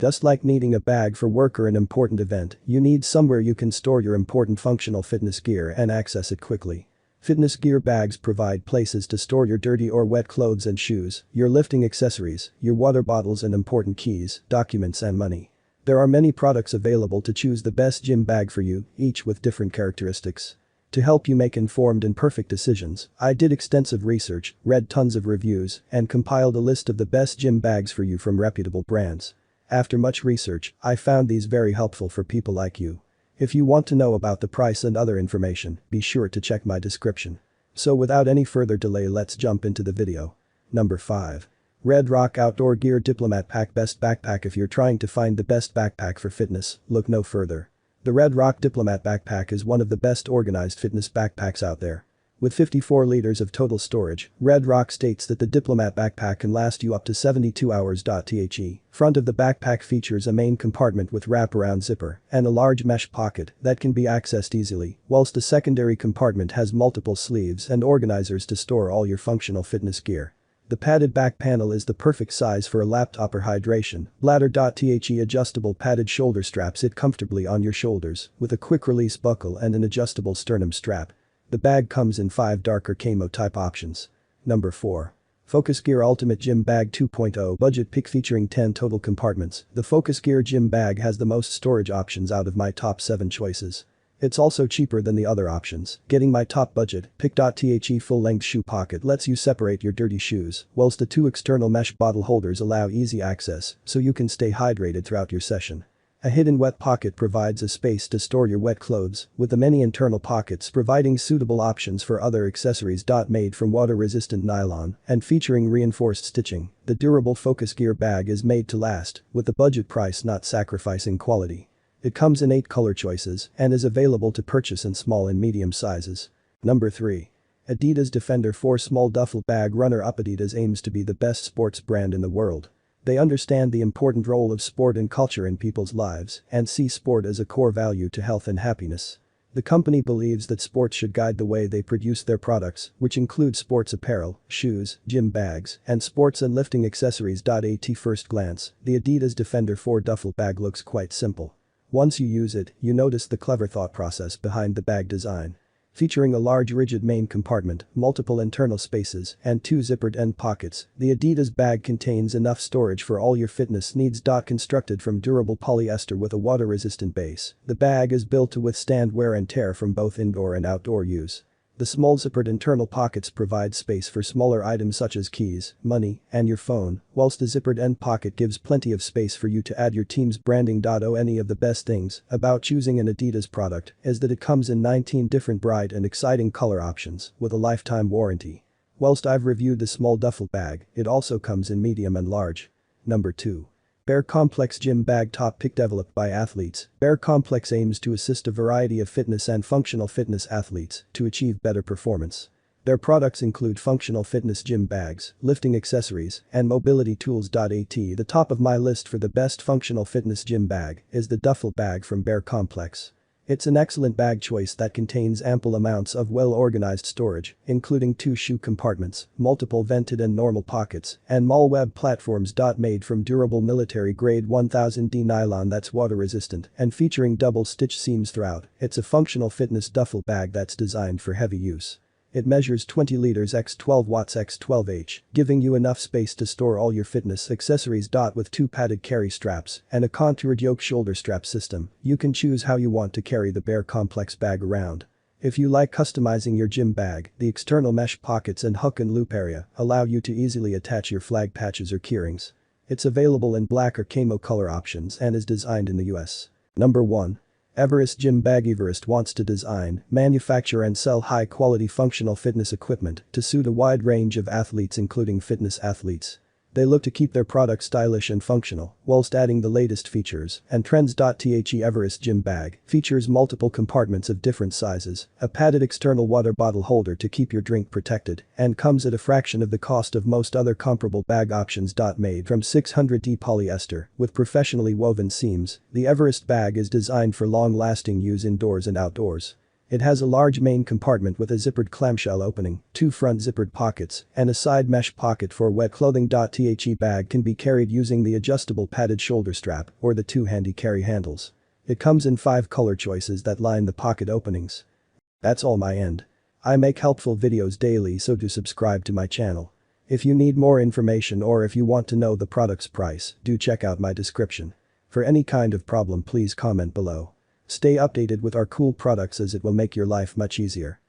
Just like needing a bag for work or an important event, you need somewhere you can store your important functional fitness gear and access it quickly. Fitness gear bags provide places to store your dirty or wet clothes and shoes, your lifting accessories, your water bottles and important keys, documents and money. There are many products available to choose the best gym bag for you, each with different characteristics. To help you make informed and perfect decisions, I did extensive research, read tons of reviews, and compiled a list of the best gym bags for you from reputable brands. After much research, I found these very helpful for people like you. If you want to know about the price and other information, be sure to check my description. So without any further delay, let's jump into the video. Number 5. Red Rock Outdoor Gear Diplomat Pack. Best backpack. If you're trying to find the best backpack for fitness, look no further. The Red Rock Diplomat backpack is one of the best organized fitness backpacks out there. With 54 liters of total storage, Red Rock states that the Diplomat backpack can last you up to 72 hours. The front of the backpack features a main compartment with wraparound zipper and a large mesh pocket that can be accessed easily, whilst the secondary compartment has multiple sleeves and organizers to store all your functional fitness gear. The padded back panel is the perfect size for a laptop or hydration bladder. The adjustable padded shoulder straps sit comfortably on your shoulders with a quick release buckle and an adjustable sternum strap. The bag comes in 5 darker camo type options. Number 4. Focus Gear Ultimate Gym Bag 2.0 Budget Pick. Featuring 10 total compartments, the Focus Gear Gym Bag has the most storage options out of my top 7 choices. It's also cheaper than the other options, getting my top budget pick. The full-length shoe pocket lets you separate your dirty shoes, whilst the 2 external mesh bottle holders allow easy access so you can stay hydrated throughout your session. A hidden wet pocket provides a space to store your wet clothes, with the many internal pockets providing suitable options for other accessories. Made from water-resistant nylon and featuring reinforced stitching, the durable Focus Gear bag is made to last, with the budget price not sacrificing quality. It comes in 8 color choices and is available to purchase in small and medium sizes. Number 3. Adidas Defender 4 Small Duffel Bag. Runner-up. Adidas aims to be the best sports brand in the world. They understand the important role of sport and culture in people's lives and see sport as a core value to health and happiness. The company believes that sports should guide the way they produce their products, which include sports apparel, shoes, gym bags, and sports and lifting accessories. At first glance, the Adidas Defender 4 duffel bag looks quite simple. Once you use it, you notice the clever thought process behind the bag design. Featuring a large rigid main compartment, multiple internal spaces, and 2 zippered end pockets, the Adidas bag contains enough storage for all your fitness needs. Constructed from durable polyester with a water-resistant base, the bag is built to withstand wear and tear from both indoor and outdoor use. The small zippered internal pockets provide space for smaller items such as keys, money, and your phone, whilst the zippered end pocket gives plenty of space for you to add your team's branding. Any of the best things about choosing an Adidas product is that it comes in 19 different bright and exciting color options with a lifetime warranty. Whilst I've reviewed the small duffel bag, it also comes in medium and large. Number 2. Bear Komplex Gym Bag Top Pick. Developed by athletes, Bear Komplex aims to assist a variety of fitness and functional fitness athletes to achieve better performance. Their products include functional fitness gym bags, lifting accessories, and mobility tools. The top of my list for the best functional fitness gym bag is the duffel bag from Bear Komplex. It's an excellent bag choice that contains ample amounts of well-organized storage, including 2 shoe compartments, multiple vented and normal pockets, and mall web platforms. Made from durable military-grade 1000D nylon that's water-resistant and featuring double-stitch seams throughout, it's a functional fitness duffel bag that's designed for heavy use. It measures 20 liters x 12 watts x 12H, giving you enough space to store all your fitness accessories. With 2 padded carry straps and a contoured yoke shoulder strap system, you can choose how you want to carry the Bear Komplex bag around. If you like customizing your gym bag, the external mesh pockets and hook and loop area allow you to easily attach your flag patches or keyrings. It's available in black or camo color options and is designed in the US. Number 1. Everest Gym Bag. Everest wants to design, manufacture and sell high-quality functional fitness equipment to suit a wide range of athletes including fitness athletes. They look to keep their products stylish and functional whilst adding the latest features and trends. The Everest Gym Bag features multiple compartments of different sizes, a padded external water bottle holder to keep your drink protected, and comes at a fraction of the cost of most other comparable bag options. Made from 600D polyester with professionally woven seams, the Everest bag is designed for long-lasting use indoors and outdoors. It has a large main compartment with a zippered clamshell opening, 2 front zippered pockets, and a side mesh pocket for wet clothing. The bag can be carried using the adjustable padded shoulder strap or the 2 handy carry handles. It comes in 5 color choices that line the pocket openings. That's all my end. I make helpful videos daily, so do subscribe to my channel. If you need more information or if you want to know the product's price, do check out my description. For any kind of problem, please comment below. Stay updated with our cool products as it will make your life much easier.